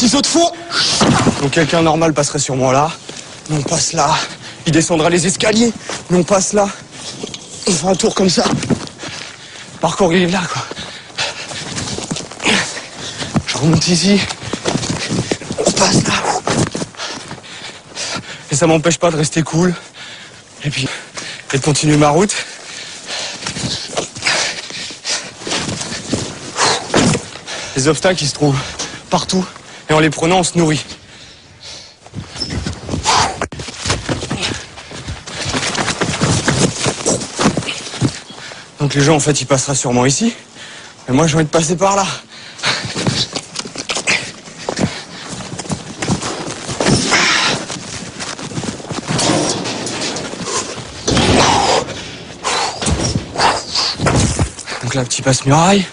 ciseaux de fond. Donc quelqu'un normal passerait sûrement là. Nous on passe là. Il descendra les escaliers. Nous on passe là. On fait un tour comme ça. Le parcours il est là quoi. Je remonte ici. On passe là. Et ça m'empêche pas de rester cool. Et puis, et de continuer ma route. Les obstacles ils se trouvent partout. Et en les prenant on se nourrit. Donc les gens en fait ils passera sûrement ici. Mais moi j'ai envie de passer par là. Donc là petit passe-muraille.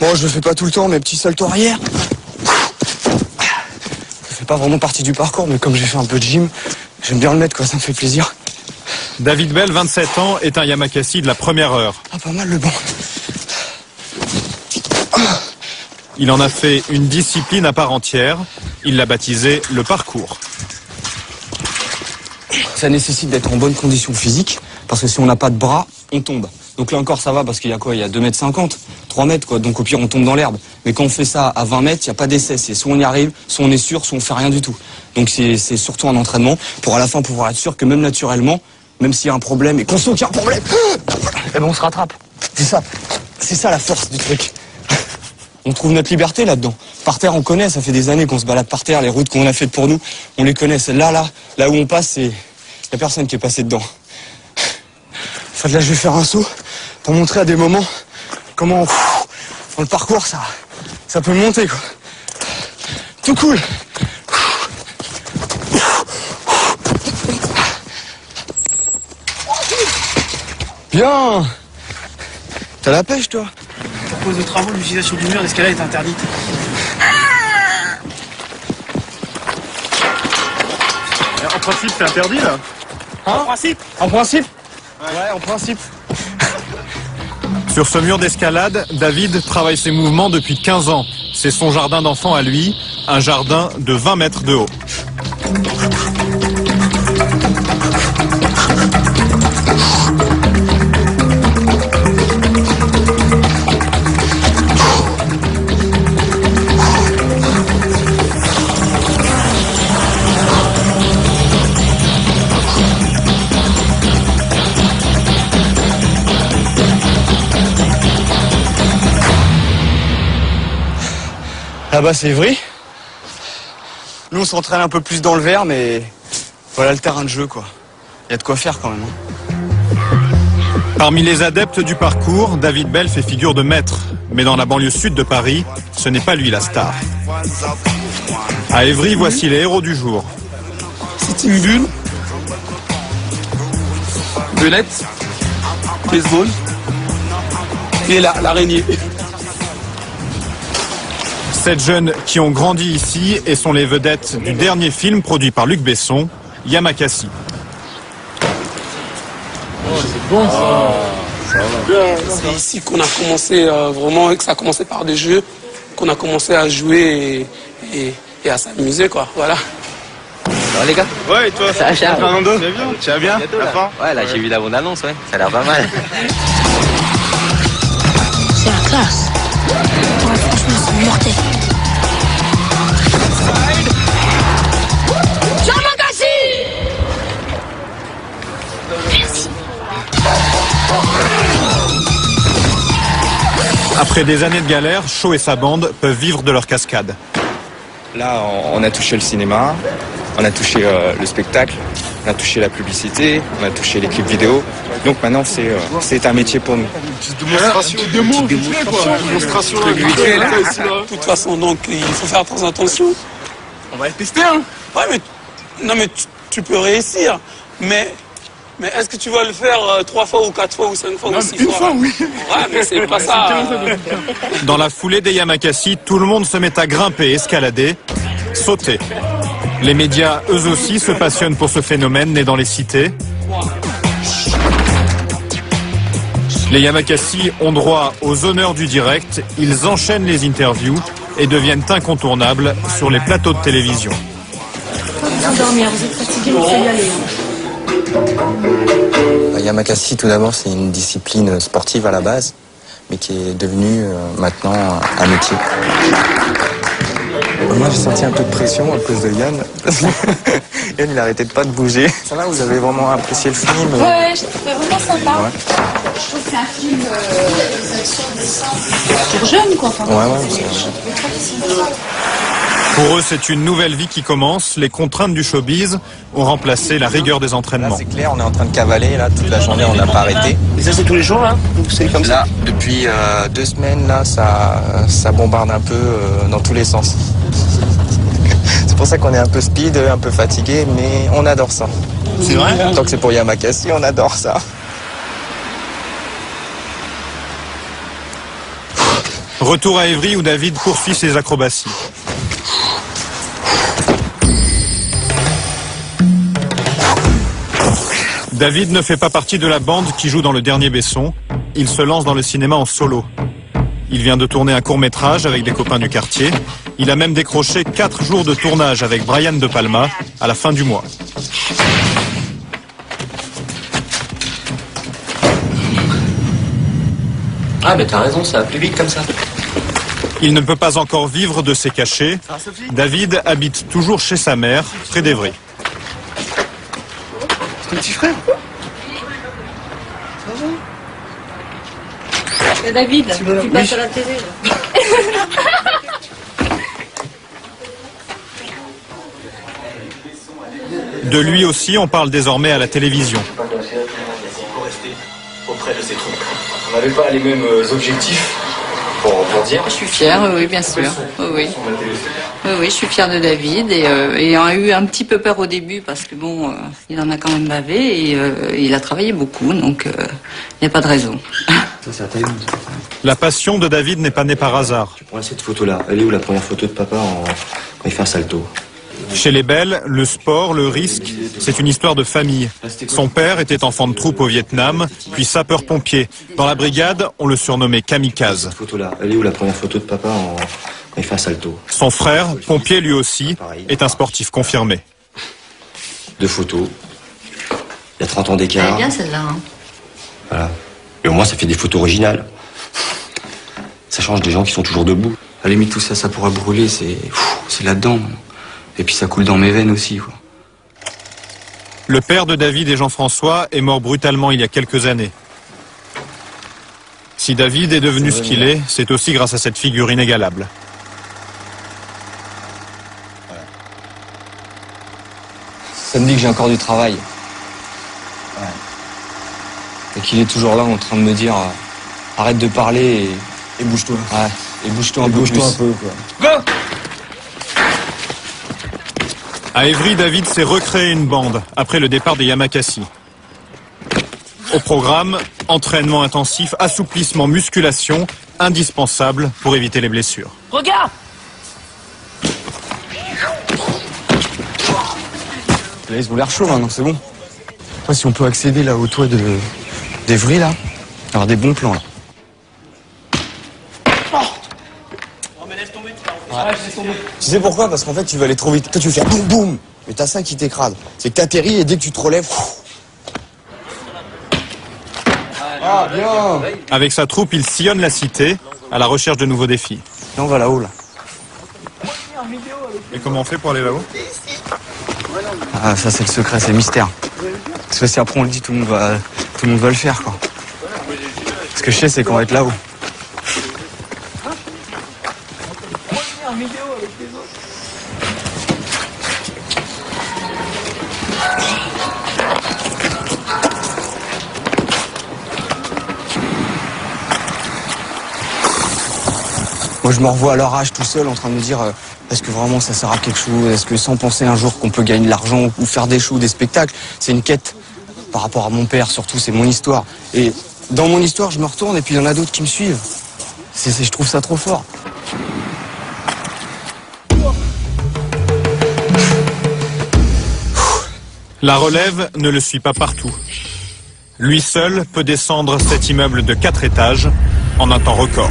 Bon, je le fais pas tout le temps, mais petit salto arrière. Ça fait pas vraiment partie du parcours, mais comme j'ai fait un peu de gym, j'aime bien le mettre, quoi, ça me fait plaisir. David Bell, 27 ans, est un Yamakasi de la première heure. Ah, pas mal le banc. Il en a fait une discipline à part entière. Il l'a baptisé le parcours. Ça nécessite d'être en bonne condition physique, parce que si on n'a pas de bras, on tombe. Donc là encore ça va parce qu'il y a quoi? Il y a 2,50 m, 3 mètres quoi. Donc au pire on tombe dans l'herbe. Mais quand on fait ça à 20 mètres, il n'y a pas d'essai. C'est soit on y arrive, soit on est sûr, soit on fait rien du tout. Donc c'est surtout un entraînement pour à la fin pouvoir être sûr que même naturellement, même s'il y a un problème et qu'on sent qu'il y a un problème, eh ben on se rattrape. C'est ça la force du truc. On trouve notre liberté là-dedans. Par terre on connaît, ça fait des années qu'on se balade par terre. Les routes qu'on a faites pour nous, on les connaît. Celle-là, là où on passe, il n'y a personne qui est passé dedans. En fait, là, je vais faire un saut pour montrer à des moments comment, dans le parcours, ça peut monter, quoi. Tout cool. Bien. T'as la pêche, toi? Pour cause de travaux, l'utilisation du mur d'escalade est interdite. En principe, c'est interdit, là? Hein? En principe? En principe? Ouais, en principe. Sur ce mur d'escalade, David travaille ses mouvements depuis 15 ans. C'est son jardin d'enfant à lui, un jardin de 20 mètres de haut. Là-bas, c'est Évry. Nous, on s'entraîne un peu plus dans le vert, mais voilà le terrain de jeu, quoi. Il y a de quoi faire, quand même. Parmi les adeptes du parcours, David Bell fait figure de maître. Mais dans la banlieue sud de Paris, ce n'est pas lui la star. À Évry, voici les héros du jour. C'est une bulle, belette, baseball et l'araignée. 7 jeunes qui ont grandi ici et sont les vedettes du dernier film produit par Luc Besson, Yamakasi. Oh, c'est bon ça. C'est ici qu'on a commencé vraiment, que ça a commencé par des jeux, qu'on a commencé à jouer et à s'amuser, quoi. Voilà. Alors les gars? Ouais, et toi? Ça va, Charles? Fernando? Tu vas bien? La fin? Ouais, là j'ai vu la bonne annonce, ouais. Ça a l'air pas mal. C'est la classe. Ouais, franchement, c'est mortel. Yamakasi! Merci. Après des années de galère, Shaw et sa bande peuvent vivre de leur cascade. Là, on a touché le cinéma, on a touché le spectacle, on a touché la publicité, on a touché les clips vidéo. Donc maintenant, c'est un métier pour nous. Démonstration. De toute façon, donc, il faut faire très attention. On va le tester, hein? Ouais, mais, non, mais tu peux réussir. Mais est-ce que tu vas le faire 3 fois ou 4 fois ou 5 fois ou 6 fois? Une fois, oui. Ouais, mais c'est pas ça. Dans la foulée des Yamakasi, tout le monde se met à grimper, escalader, sauter. Les médias, eux aussi, se passionnent pour ce phénomène né dans les cités. Les Yamakasi ont droit aux honneurs du direct, ils enchaînent les interviews et deviennent incontournables sur les plateaux de télévision. Dormir, vous êtes fatigué, vous pouvez y aller. Yamakasi, tout d'abord, c'est une discipline sportive à la base, mais qui est devenue maintenant un métier. Moi, j'ai senti un peu de pression à cause de Yann. Yann, il arrêtait de pas de bouger. Ça va, vous avez vraiment apprécié le film? Ouais, c'était vraiment sympa. Ouais. Je trouve que c'est un film pour jeunes, quoi. Enfin, Ouais, c'est Pour eux, c'est une nouvelle vie qui commence. Les contraintes du showbiz ont remplacé la rigueur des Là, entraînements. c'est clair, on est en train de cavaler, là, toute la journée, on n'a pas arrêté. Et ça, c'est tous les jours, là? Donc c'est comme ça? Là, depuis 2 semaines, là, ça bombarde un peu dans tous les sens. C'est pour ça qu'on est un peu speed, un peu fatigué, mais on adore ça. C'est vrai? Tant que c'est pour Yamakasi, on adore ça. Retour à Évry où David poursuit ses acrobaties. David ne fait pas partie de la bande qui joue dans Le Dernier Besson. Il se lance dans le cinéma en solo. Il vient de tourner un court-métrage avec des copains du quartier. Il a même décroché 4 jours de tournage avec Brian De Palma à la fin du mois. Ah, mais t'as raison, ça va plus vite comme ça. Il ne peut pas encore vivre de ses cachets. David habite toujours chez sa mère, près d'Évry. C'est ton petit frère? David, tu Oui. passes à la télé, là. De lui aussi, on parle désormais à la télévision. Auprès de ces troupes. On n'avait pas les mêmes objectifs pour dire. Je suis fière, oui, bien sûr. Oui, je suis fière de David et on a eu un petit peu peur au début parce que bon, il en a quand même bavé et il a travaillé beaucoup, donc il n'y a pas de raison. Ça, c'est un timing. La passion de David n'est pas née par hasard. Tu prends cette photo-là. Elle est où la première photo de papa quand il fait un salto? Chez les Belles, le sport, le risque, c'est une histoire de famille. Son père était enfant de troupe au Vietnam, puis sapeur-pompier. Dans la brigade, on le surnommait kamikaze. Cette photo-là. Elle est où la première photo de papa quand il fait un salto? Son frère, pompier lui aussi, est un sportif confirmé. 2 photos. Il y a 30 ans Elle est d'écart. bien celle-là. Hein. Voilà. Et au moins, ça fait des photos originales. Ça change des gens qui sont toujours debout. À la limite, tout ça, ça pourra brûler, c'est là-dedans. Et puis ça coule dans mes veines aussi, quoi. Le père de David et Jean-François est mort brutalement il y a quelques années. Si David est devenu ce qu'il est, c'est aussi grâce à cette figure inégalable. Ça me dit que j'ai encore du travail. Ouais. Et qu'il est toujours là en train de me dire arrête de parler et bouge-toi. Ouais. Et bouge-toi un peu plus. Go! À Évry, David s'est recréé une bande après le départ des Yamakasi. Au programme, entraînement intensif, assouplissement, musculation, indispensable pour éviter les blessures. Regarde! Là, ils ont l'air chauds maintenant, c'est bon. Après, si on peut accéder là au toit d'Évry, là, avoir des bons plans là. Ouais, je laisse tomber. Tu sais pourquoi? Parce qu'en fait, tu vas aller trop vite. Toi, tu veux faire boum boum, mais t'as ça qui t'écrase. C'est que t'atterris et dès que tu te relèves. Ah, bien! Avec sa troupe, il sillonne la cité à la recherche de nouveaux défis. Là, on va là-haut, là. Et comment on fait pour aller là-haut? Ah, ça, c'est le secret, c'est le mystère. Parce que si après on le dit, tout le monde va le faire, quoi. Ce que je sais, c'est qu'on va être là-haut. Moi, je me revois à leur âge tout seul en train de me dire est-ce que vraiment ça sert à quelque chose? Est-ce que sans penser un jour qu'on peut gagner de l'argent ou faire des shows, des spectacles? C'est une quête par rapport à mon père, surtout, c'est mon histoire. Et dans mon histoire, je me retourne et puis il y en a d'autres qui me suivent. Je trouve ça trop fort. La relève ne le suit pas partout. Lui seul peut descendre cet immeuble de 4 étages en un temps record.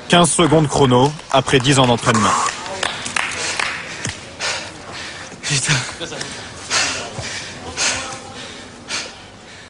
« 15 secondes chrono après 10 ans d'entraînement. » Putain.